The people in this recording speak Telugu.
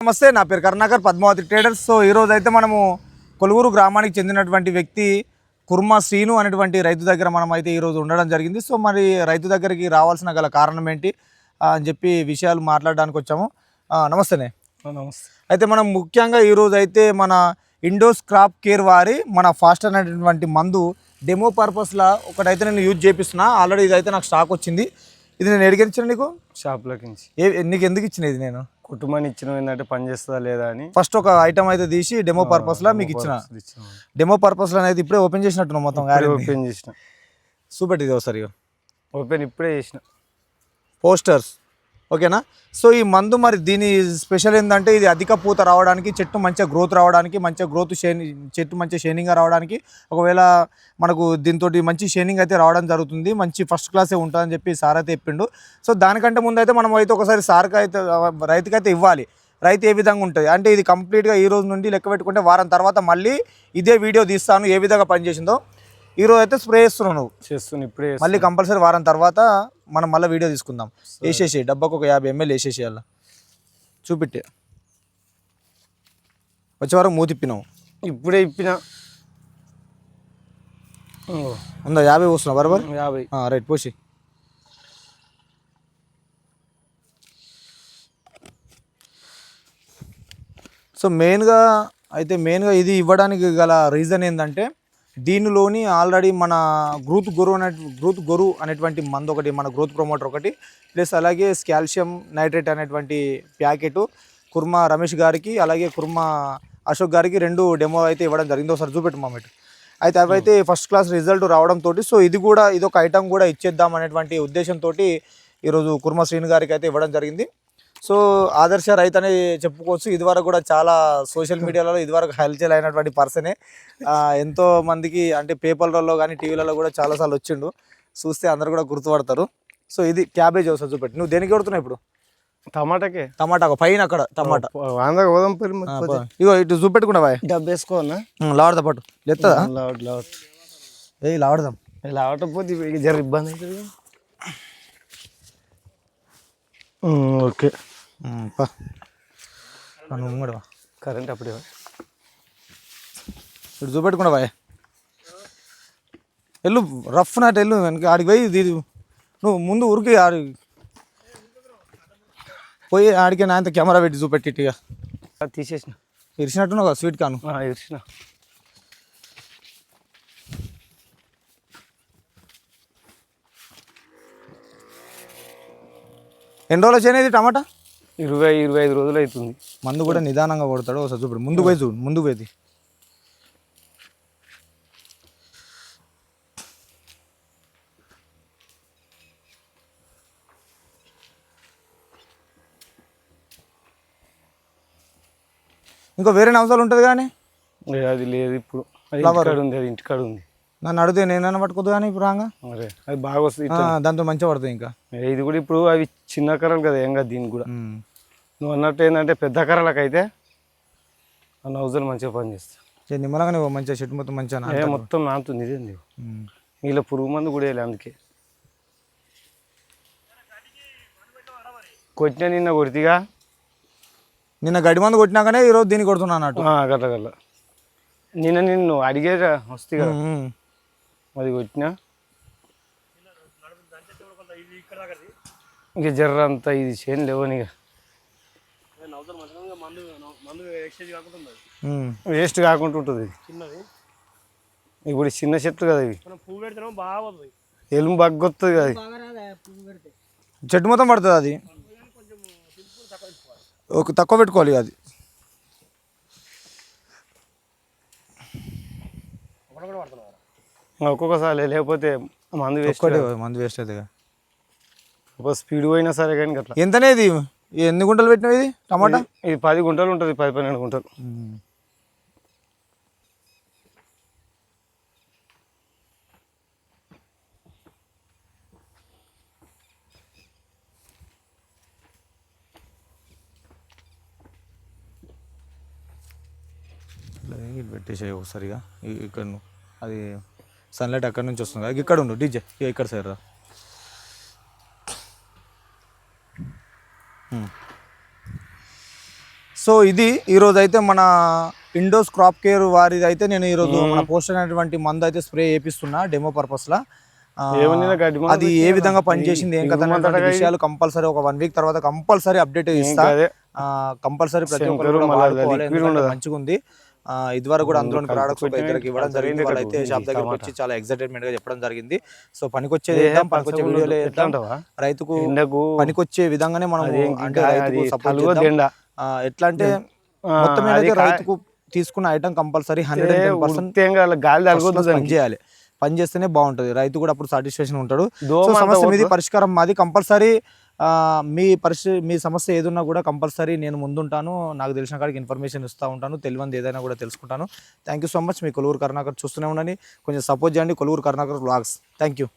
నమస్తే, నా పేరు కరుణాకర్, పద్మావతి ట్రేడర్స్. సో ఈరోజు అయితే మనము కొలువురు గ్రామానికి చెందినటువంటి వ్యక్తి కుర్మా శ్రీను అనేటువంటి రైతు దగ్గర మనం అయితే ఈరోజు ఉండడం జరిగింది. సో మరి రైతు దగ్గరికి రావాల్సిన గల కారణం ఏంటి అని చెప్పి విషయాలు మాట్లాడడానికి వచ్చాము. నమస్తేనే. నమస్తే. అయితే మనం ముఖ్యంగా ఈరోజు అయితే మన ఇండోస్ క్రాప్ కేర్ వారి మన ఫాస్ట్ అనేటువంటి మందు డెమో పర్పస్లో ఒకటైతే నేను యూజ్ చేపిస్తున్నా. ఆల్రెడీ ఇదైతే నాకు స్టాక్ వచ్చింది. ఇది నేను ఎడిగిచ్చిన నీకు షాప్లోకి నీకు ఎందుకు ఇచ్చిన ఇది? నేను కుటుంబాన్ని ఇచ్చిన ఏంటంటే పని చేస్తుందా లేదా అని ఫస్ట్ ఒక ఐటమ్ అయితే తీసి డెమో పర్పస్లో మీకు ఇచ్చిన. డెమో పర్పస్లో అయితే ఇప్పుడే ఓపెన్ చేసినట్టు మొత్తం ఓపెన్ చేసిన. చూపెట్టి ఇది ఒకసారి ఓపెన్ ఇప్పుడే చేసిన. పోస్టర్స్ ఓకేనా. సో ఈ మందు మరి దీని స్పెషల్ ఏంటంటే ఇది అధిక పూత రావడానికి, చెట్టు మంచిగా గ్రోత్ రావడానికి, మంచిగా గ్రోత్ చెట్టు మంచిగా షైనింగ్గా రావడానికి, ఒకవేళ మనకు దీంతో మంచి షైనింగ్ అయితే రావడం జరుగుతుంది, మంచి ఫస్ట్ క్లాసే ఉంటుందని చెప్పి సార్ అయితే చెప్పిండు. సో దానికంటే ముందు అయితే మనం అయితే ఒకసారి సార్కి అయితే రైతుకైతే ఇవ్వాలి. రైతు ఏ విధంగా ఉంటుంది అంటే ఇది కంప్లీట్గా ఈ రోజు నుండి లెక్క పెట్టుకుంటే వారం తర్వాత మళ్ళీ ఇదే వీడియో తీస్తాను ఏ విధంగా పనిచేసిందో. ఈరోజు అయితే స్ప్రే చేస్తున్నావు నువ్వు, చేస్తున్నా ఇప్పుడే. మళ్ళీ కంపల్సరీ వారం తర్వాత మనం మళ్ళీ వీడియో తీసుకుందాం. వేసేసి డబ్బాకు ఒక 50 ml వేసేసి అలా చూపిట్టే వచ్చే వరకు మూతిప్పినావు. ఇప్పుడే ఇప్పిన ఉందా 50 పోస్తున్నావు బరాబర్? 50 రైట్ పోసి. సో మెయిన్గా ఇది ఇవ్వడానికి గల రీజన్ ఏంటంటే దీనిలోని ఆల్రెడీ మన గ్రోత్ గొరు అనేటువంటి మందు ఒకటి, మన గ్రోత్ ప్రమోటర్ ఒకటి, ప్లస్ అలాగే కాల్షియం నైట్రేట్ అనేటువంటి ప్యాకెట్ కుర్మా రమేష్ గారికి అలాగే కుర్మా అశోక్ గారికి 2 డెమో అయితే ఇవ్వడం జరిగింది. ఒకసారి చూపెట్టు మామేట్. అయితే అవైతే ఫస్ట్ క్లాస్ రిజల్ట్ రావడంతో సో ఇదొక ఐటమ్ కూడా ఇచ్చేద్దాం అనేటువంటి ఉద్దేశంతో ఈరోజు కుర్మా శ్రీను గారికి అయితే ఇవ్వడం జరిగింది. సో ఆదర్శ రైతు అని చెప్పుకోవచ్చు. ఇదివరకు కూడా చాలా సోషల్ మీడియాలో ఇదివరకు హల్చల్ అయినటువంటి పర్సనే. ఎంతో మందికి అంటే పేపర్లలో కానీ టీవీలలో కూడా చాలాసార్లు వచ్చిండు. చూస్తే అందరు కూడా గుర్తుపడతారు. సో ఇది క్యాబేజ్ వస్తుంది చూపెట్టి. నువ్వు దేనికి కొడుతున్నావు ఇప్పుడు? టమాటా పైన అక్కడ టమాటా ఇగో ఇటు చూపెట్టుకున్నా బాయ్. డబ్బు వేసుకోనా లావడతా పట్టు లేస్తుందా? లావడదాం. లావటపోతే జర ఇబ్బంది అవుతుంది. ఓకే కూడా కరెంట్ అప్పుడే ఇటు చూపెట్టుకున్నా బాయ్. వెళ్ళు రఫ్ నాట్ వెళ్ళు వెనక ఆడికి పోయి నువ్వు ముందు ఊరికి పోయి ఆడికి నా అంత కెమెరా పెట్టి చూపెట్టి ఇక తీసేసిన. ఇరిచినట్టున్నావు కదా స్వీట్ కాను? ఇరిచిన. ఎన్ని రోజులు వచ్చాయి టమాటా? 20-25 రోజులు అవుతుంది. మందు కూడా నిదానంగా కొడతాడు. ఒకసారి చూపెడు. ముందు పోయి చూడు, ముందు పోయి ఇంకా వేరే అవసరాలు ఉంటుంది కానీ అది లేదు ఇప్పుడు. అది ఇంటికాడ ఉంది. నన్ను అడిగితే నేనైనా పట్టుకోదు కానీ ఇప్పుడు రాగా అది బాగా వస్తుంది. దాంతో మంచిగా పడుతుంది. ఇంకా ఇది కూడా ఇప్పుడు అవి చిన్న కర్రలు కదా ఏం కదా దీనికి కూడా. నువ్వు అన్నట్టు ఏంటంటే పెద్ద కర్రలకు అయితే ఆ నౌజులు మంచిగా పనిచేస్తాయి. నిమ్మలంగా నువ్వు మంచిగా చెట్టు మొత్తం మంచిగా మొత్తం నాటుతుంది. ఇదేంది నీళ్ళ పురుగు మందు కూడా వేయాలి. అందుకే కొట్టినా నిన్న కొడితిగా. నిన్న గడి మందు కొట్టినాకనే ఈరోజు దీన్ని కొడుతున్నా అన్నట్టు. గట్ల నిన్ను అడిగే వస్తే కదా అది కొట్టినా. ఇక జర్ర అంతా ఇది చేయని లేవని వేస్ట్ కాకుండా ఉంటుంది. ఇప్పుడు చిన్న చెట్లు కదా ఇవి, ఎలుము బగ్గొస్తుంది కదా. చెట్టు మొత్తం పడుతుంది. అది తక్కువ పెట్టుకోవాలి. అది ఒక్కొక్కసారి లేకపోతే మందు వేస్ట్ అవుతుంది. స్పీడ్ పోయినా సరే కానీ అట్లా. ఎంతనే ఇది? ఎన్ని గుంటలు పెట్టినావు ఇది టమాటా? ఇది 10 గుంటలు ఉంటుంది. 10-12 గుంటలు. పెట్టేసాయి ఒకసారిగా. ఇక్కడ అది సన్లైట్ అక్కడ నుంచి వస్తుంది. ఇక్కడ ఉండు డీజే, ఇక్కడ సైడ్ రా. సో ఇది ఈరోజు అయితే మన ఇండోస్ క్రాప్ కేర్ వారిది అయితే నేను ఈరోజు మన పోస్ట్ అయినటువంటి మందు అయితే స్ప్రే చేపిస్తున్నా డెమో పర్పస్లా. అది ఏ విధంగా పనిచేసింది ఏం కదా అనే విషయాలు కంపల్సరీ ఒక 1 వీక్ తర్వాత కంపల్సరీ అప్డేట్ ఇస్తా. కంపల్సరీ ప్రతి ఒక్కరు కూడా వాడుకోవాలి, ఎందుకంటే మంచిగా ఉంది. ఇదివరకు కూడా అందులోని ప్రోడక్ట్స్ ఒక ఇద్దరికి ఇవ్వడం జరిగింది. వాళ్ళైతే షాప్ దగ్గరికి వచ్చి చాలా ఎక్సైటెడ్మెంట్ గా చెప్పడం జరిగింది. సో పనికొచ్చేది వేద్దాం, పనికొచ్చే వీడియోలు వేద్దాం, రైతుకు పనికొచ్చే విధంగానే మనం అంటే రైతుకు సపోర్ట్ చేద్దాం. ఎట్లా అంటే మొత్తం మీద రైతుకు తీసుకున్న ఐటమ్ కంపల్సరీ 110% గాలి పనిచేయాలి. పని చేస్తేనే బాగుంటుంది, రైతు కూడా అప్పుడు సాటిస్ఫాక్షన్ ఉంటాడు. సో సమస్య మీది, పరిష్కారం మాది. కంపల్సరీ మీ సమస్య ఏదున్నా కూడా కంపల్సరీ నేను ముందుంటాను. నాకు తెలిసిన కాడికి ఇన్ఫర్మేషన్ ఇస్తూ ఉంటాను, తెలియనిది ఏదైనా కూడా తెలుసుకుంటాను. Thank you so much. మీ కొలువురు కరుణాకర్ చూస్తూనే ఉండండి, కొంచెం సపోర్ట్ చేయండి. Koluvuru Karunakar vlogs. Thank you.